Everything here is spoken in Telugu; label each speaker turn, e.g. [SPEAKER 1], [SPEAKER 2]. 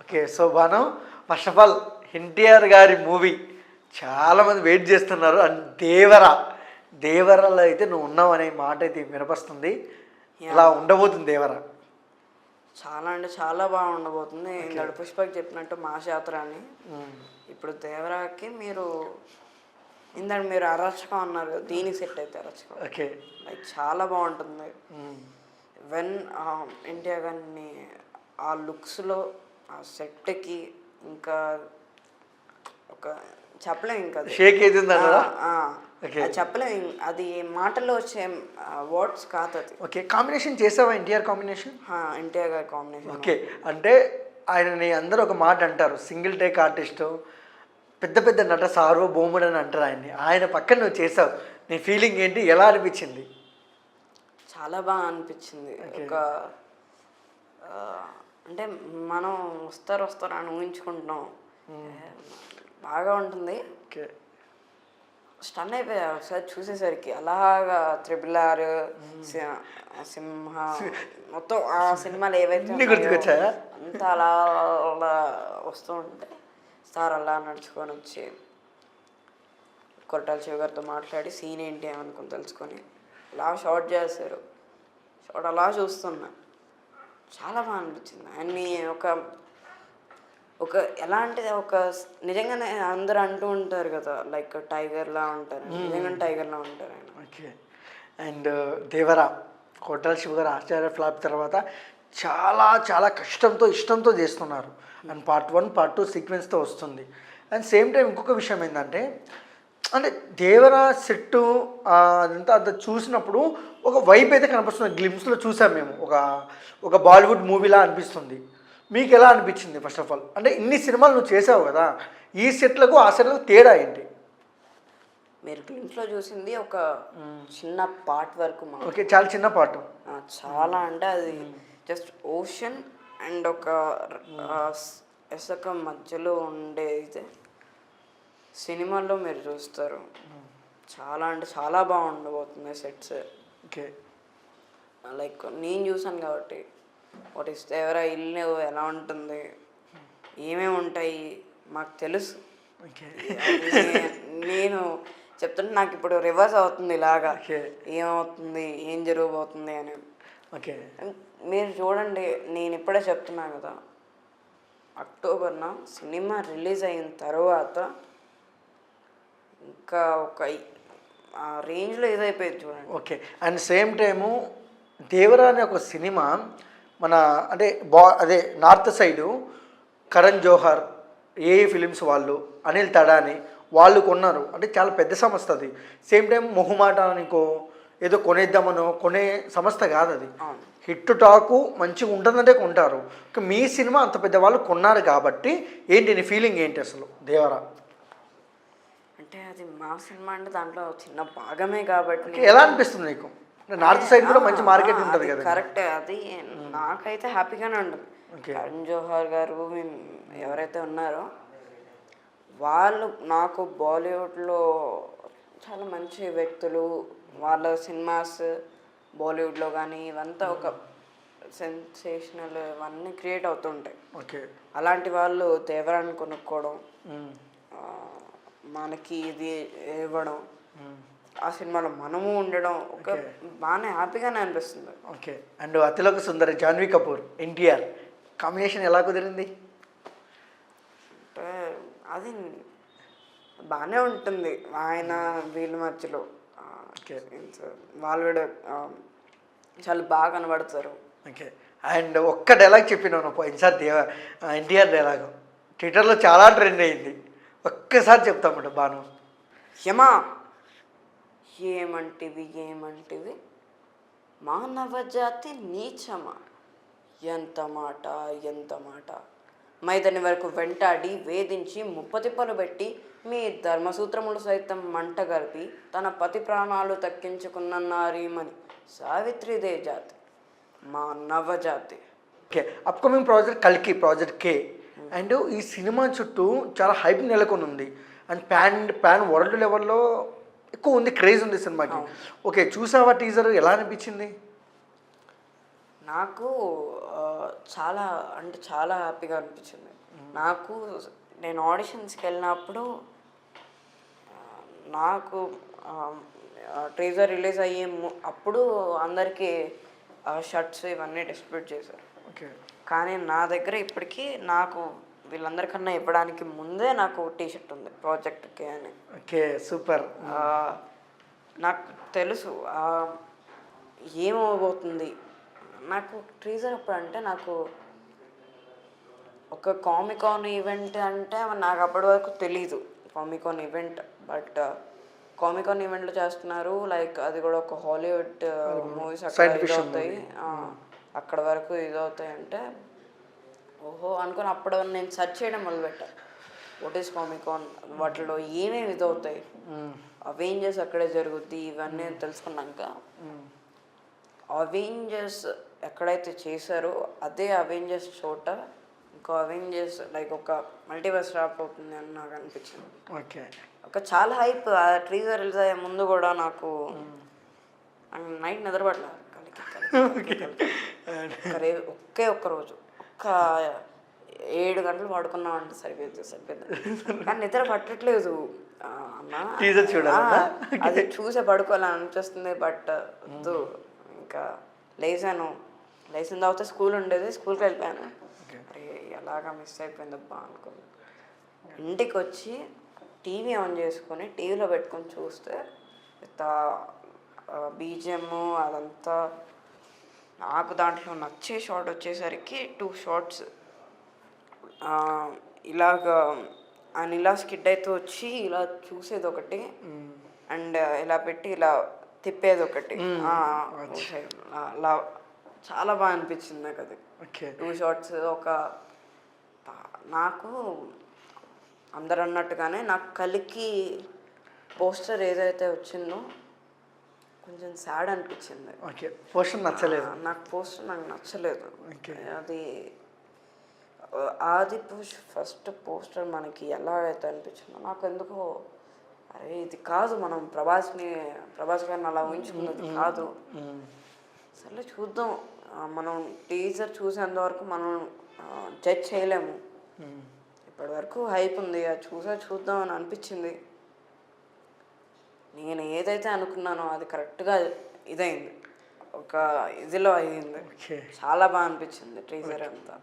[SPEAKER 1] ఓకే. సో మనం ఫస్ట్ ఆఫ్ ఆల్ ఎన్టీఆర్ గారి మూవీ చాలామంది వెయిట్ చేస్తున్నారు. అండ్ దేవరలో అయితే నువ్వు ఉన్నావు అనే మాట అయితే వినపస్తుంది. ఇలా ఉండబోతుంది దేవర.
[SPEAKER 2] చాలా అంటే చాలా బాగా ఉండబోతుంది. ఇందాక పుష్పకి చెప్పినట్టు మాస్ యాత్ర అని. ఇప్పుడు దేవరాకి మీరు ఇందాక మీరు అరచకం అన్నారు కదా, దీనికి సెట్ అయితే అరచకం.
[SPEAKER 1] ఓకే.
[SPEAKER 2] లైక్ చాలా బాగుంటుంది. వెన్ ఎన్టీఆర్ గారిని ఆ లుక్స్లో ఆ సెట్కి ఇంకా ఒక చెప్పలేం ఇంకా
[SPEAKER 1] షేక్ అవుతుంది
[SPEAKER 2] చెప్పలేం. అది మాటలో వచ్చే వర్డ్స్ కాదు అది.
[SPEAKER 1] ఓకే. కాంబినేషన్ చేసావా ఎన్టీఆర్ కాంబినేషన్?
[SPEAKER 2] ఎన్టీఆర్ గారి కాంబినేషన్.
[SPEAKER 1] ఓకే. అంటే ఆయనని అందరూ ఒక మాట అంటారు, సింగిల్ టేక్ ఆర్టిస్టు, పెద్ద పెద్ద నట సార్వభౌముడు అని అంటారు ఆయన్ని. ఆయన పక్కన నువ్వు చేసావు, నీ ఫీలింగ్ ఏంటి, ఎలా అనిపించింది?
[SPEAKER 2] చాలా బాగా అనిపించింది. ఒక అంటే మనం వస్తారు అని ఊహించుకుంటున్నాం, బాగా ఉంటుంది.
[SPEAKER 1] ఓకే.
[SPEAKER 2] స్టన్ అయిపోయా ఒకసారి చూసేసరికి. అలాగా RRR, సింహ, మొత్తం ఆ సినిమాలు ఏవైతే
[SPEAKER 1] గుర్తుకొచ్చాయా
[SPEAKER 2] అంతా అలా అలా వస్తూ ఉంటే సార్ అలా నడుచుకొని వచ్చి కొరటాల శివ గారితో మాట్లాడి సీన్ ఏంటి అనుకుని తెలుసుకొని అలా షార్ట్ చేస్తారు. షార్ట్ అలా చూస్తున్నా, చాలా బాగా అనిపించింది. ఆయన్ని ఒక ఎలాంటిది ఒక నిజంగానే అందరూ అంటూ ఉంటారు కదా, లైక్ టైగర్లా ఉంటారు, నిజంగానే టైగర్లా ఉంటారు ఆయన.
[SPEAKER 1] ఓకే. అండ్ దేవరా కొరటాల శివ గారు ఆచార్య ఫ్లాప్ తర్వాత చాలా చాలా కష్టంతో ఇష్టంతో చేస్తున్నారు. అండ్ పార్ట్ 1 పార్ట్ 2 సీక్వెన్స్తో వస్తుంది. అండ్ సేమ్ టైం ఇంకొక విషయం ఏంటంటే, అంటే దేవరా సెట్టు అదంతా అంత చూసినప్పుడు ఒక వైబ్ అయితే కనిపిస్తుంది. గ్లిమ్స్లో చూసాం మేము, ఒక బాలీవుడ్ మూవీలా అనిపిస్తుంది. మీకు ఎలా అనిపించింది ఫస్ట్ ఆఫ్ ఆల్? అంటే ఇన్ని సినిమాలు నువ్వు చేసావు కదా, ఈ సెట్లకు ఆ సెట్లకు తేడా ఏంటి?
[SPEAKER 2] మీరు గ్లిమ్స్లో చూసింది ఒక చిన్న పార్ట్ వరకు.
[SPEAKER 1] ఓకే. చాలా చిన్న పార్ట్.
[SPEAKER 2] చాలా అంటే అది జస్ట్ ఓషన్ అండ్ ఒక ఇసుక మధ్యలో ఉండేది. సినిమాల్లో మీరు చూస్తారు, చాలా అంటే చాలా బాగుండబోతుంది సెట్స్.
[SPEAKER 1] ఓకే.
[SPEAKER 2] లైక్ నేను చూసాను కాబట్టి ఒకటి ఎవరా ఇల్లు ఎలా ఉంటుంది, ఏమేమి ఉంటాయి మాకు తెలుసు. నేను చెప్తుంటే నాకు ఇప్పుడు రివర్స్ అవుతుంది, ఇలాగా ఏమవుతుంది, ఏం జరగబోతుంది అని.
[SPEAKER 1] ఓకే.
[SPEAKER 2] మీరు చూడండి, నేను ఇప్పుడే చెప్తున్నాను కదా, అక్టోబర్న సినిమా రిలీజ్ అయిన తర్వాత ఇంకా ఒక రేంజ్లో ఇదైపోయింది చూడండి.
[SPEAKER 1] Okay. And same time Devara అనే ఒక సినిమా మన అంటే అదే నార్త్ సైడు కరణ్ జోహర్, ఏఏ ఫిలిమ్స్ వాళ్ళు, అనిల్ తడాని వాళ్ళు కొన్నారు. అంటే చాలా పెద్ద సంస్థ అది. సేమ్ టైం మొహమాటానికో ఏదో కొనేద్దామనో కొనే సంస్థ కాదు అది. హిట్ టాకు మంచిగా ఉంటుందంటే కొంటారు. మీ సినిమా అంత పెద్ద వాళ్ళు కొన్నారు కాబట్టి ఏంటి నీ ఫీలింగ్ ఏంటి అసలు దేవరా?
[SPEAKER 2] అంటే అది మా సినిమా అంటే దాంట్లో చిన్న భాగమే కాబట్టి
[SPEAKER 1] ఎలా అనిపిస్తుంది నీకు? నార్త్ సైడ్ కూడా మంచి మార్కెట్ ఉంటుంది కదా.
[SPEAKER 2] కరెక్టే, అది నాకైతే హ్యాపీగానే ఉంటుంది. కరణ్ జోహర్ గారు ఎవరైతే ఉన్నారో వాళ్ళు నాకు బాలీవుడ్లో చాలా మంచి వ్యక్తులు. వాళ్ళ సినిమాస్ బాలీవుడ్లో కానీ ఇవంతా ఒక సెన్సేషనల్ ఇవన్నీ క్రియేట్ అవుతుంటాయి.
[SPEAKER 1] ఓకే.
[SPEAKER 2] అలాంటి వాళ్ళు దేవరాన్ని కొనుక్కోవడం, మనకి ఇది ఇవ్వడం, ఆ సినిమాలో మనము ఉండడం ఒక బాగానే హ్యాపీగానే అనిపిస్తుంది.
[SPEAKER 1] Okay. And Athiloka Sundari Janhvi Kapoor NTR combination ఎలా కుదిరింది?
[SPEAKER 2] అంటే అది బాగానే ఉంటుంది ఆయన వీళ్ళ మధ్యలో. వాళ్ళు చాలా బాగా కనబడతారు.
[SPEAKER 1] ఓకే. అండ్ ఒక్క డైలాగ్ చెప్పినావు పోయినసారి ఎన్టీఆర్ డైలాగ్ ట్విట్టర్లో చాలా ట్రెండ్ అయింది, ఒక్కసారి చెప్తామంట బాను.
[SPEAKER 2] యమా ఏమంటివి మానవజాతి నీచమా, ఎంత మాట మైదని వరకు వెంటాడి వేధించి ముప్పతిప్పలు పెట్టి మీ ధర్మసూత్రములు సైతం మంట కలిపి తన పతి ప్రాణాలు తక్కించుకున్న నారీమణి సావిత్రిదే జాతి మా నవజాతి.
[SPEAKER 1] ఓకే. అప్కమింగ్ ప్రాజెక్ట్ కల్కి ప్రాజెక్ట్ K. అండ్ ఈ సినిమా చుట్టూ చాలా హైప్ నెలకొని ఉంది. అండ్ ప్యాన్ వరల్డ్ లెవెల్లో ఎక్కువ ఉంది, క్రేజ్ ఉంది సినిమాకి. ఓకే. చూసావా టీజర్, ఎలా అనిపించింది?
[SPEAKER 2] నాకు ఆ, చాలా అంటే చాలా హ్యాపీగా అనిపించింది. నాకు నేను ఆడిషన్స్కి వెళ్ళినప్పుడు నాకు ట్రీజర్ రిలీజ్ అయ్యే అప్పుడు అందరికీ షర్ట్స్ ఇవన్నీ డిస్ట్రిబ్యూట్ చేశారు.
[SPEAKER 1] ఓకే.
[SPEAKER 2] కానీ నా దగ్గర ఇప్పటికీ నాకు వీళ్ళందరికన్నా ఇవ్వడానికి ముందే నాకు టీ షర్ట్ ఉంది ప్రాజెక్ట్కి అని.
[SPEAKER 1] Okay, super.
[SPEAKER 2] ఆ, నాకు తెలుసు ఏమవబోతుంది. నాకు ట్రీజర్ అప్పుడు అంటే నాకు ఒక కామికాన్ ఈవెంట్ అంటే నాకు అప్పటి వరకు తెలీదు కామికాన్ ఈవెంట్. బట్ కామికాన్ ఈవెంట్లో చేస్తున్నారు, లైక్ అది కూడా ఒక హాలీవుడ్ మూవీస్ అక్కడ ఇదవుతాయి, అక్కడ వరకు ఇదవుతాయి అంటే ఓహో అనుకుని అప్పుడు నేను సెర్చ్ చేయడం మొదలుపెట్టా. వాట్ ఈస్ కామికాన్, వాటిలో ఏమేమి ఇదవుతాయి, అవెంజర్స్ అక్కడే జరుగుద్ది ఇవన్నీ తెలుసుకున్నాక అవెంజర్స్ ఎక్కడైతే చేశారో అదే అవెంజర్స్ చోట ఇంకో అవెంజర్స్ లైక్ ఒక మల్టీవర్స్ ర్యాప్ అవుతుంది అని నాకు అనిపించింది.
[SPEAKER 1] ఓకే.
[SPEAKER 2] ఒక చాలా హైప్ ఆ ట్రీజర్ రిలీజ్ అయ్యే ముందు కూడా నాకు నైట్ నిద్రపడలేదు. ఒకే ఒక్క రోజు ఒక్క 7 గంటలు పడుకున్నామంటే సరిపోయింది కానీ నిద్ర పట్టట్లేదు అన్నా. అది చూసే పడుకోవాలని అనిపిస్తుంది. బట్ వద్దు, ఇంకా లేచాను. లేచిన తర్వాత స్కూల్ ఉండేది, స్కూల్కి వెళ్ళిపోయాను. అరే ఎలాగా మిస్ అయిపోయిందబ్బా అనుకున్నాను. ఇంటికి వచ్చి టీవీ ఆన్ చేసుకొని టీవీలో పెట్టుకొని చూస్తే బీజిఎం అదంతా నాకు దాంట్లో నచ్చే షాట్ వచ్చేసరికి 2 షాట్స్ ఇలాగ ఆయన ఇలా స్కిడ్ అయితే వచ్చి ఇలా చూసేది ఒకటి అండ్ ఇలా పెట్టి ఇలా తిప్పేది ఒకటి. అలా చాలా బాగా అనిపించింది నాకు అది. 2 షాట్స్. ఒక నాకు అందరు అన్నట్టుగానే నాకు కలికి పోస్టర్ ఏదైతే వచ్చిందో కొంచెం సాడ్ అనిపించింది.
[SPEAKER 1] పోస్టర్ నచ్చలేదు
[SPEAKER 2] నాకు. పోస్టర్ నాకు నచ్చలేదు. అది ఆది పురుష్ ఫస్ట్ పోస్టర్ మనకి ఎలా అయితే అనిపించిందో నాకు ఎందుకో అరే ఇది కాదు, మనం ప్రభాస్ గారిని అలా ఊహించుకున్నది కాదు. సరే చూద్దాం, మనం టీజర్ చూసేంత వరకు మనం జడ్జ్ చేయలేము. ఇప్పటి వరకు హైప్ ఉంది, అది చూద్దాం అని అనిపించింది. నేను ఏదైతే అనుకున్నానో అది కరెక్ట్గా ఇదైంది, ఒక ఇదిలో అయింది. చాలా బాగా అనిపించింది టీజర్ అంతా.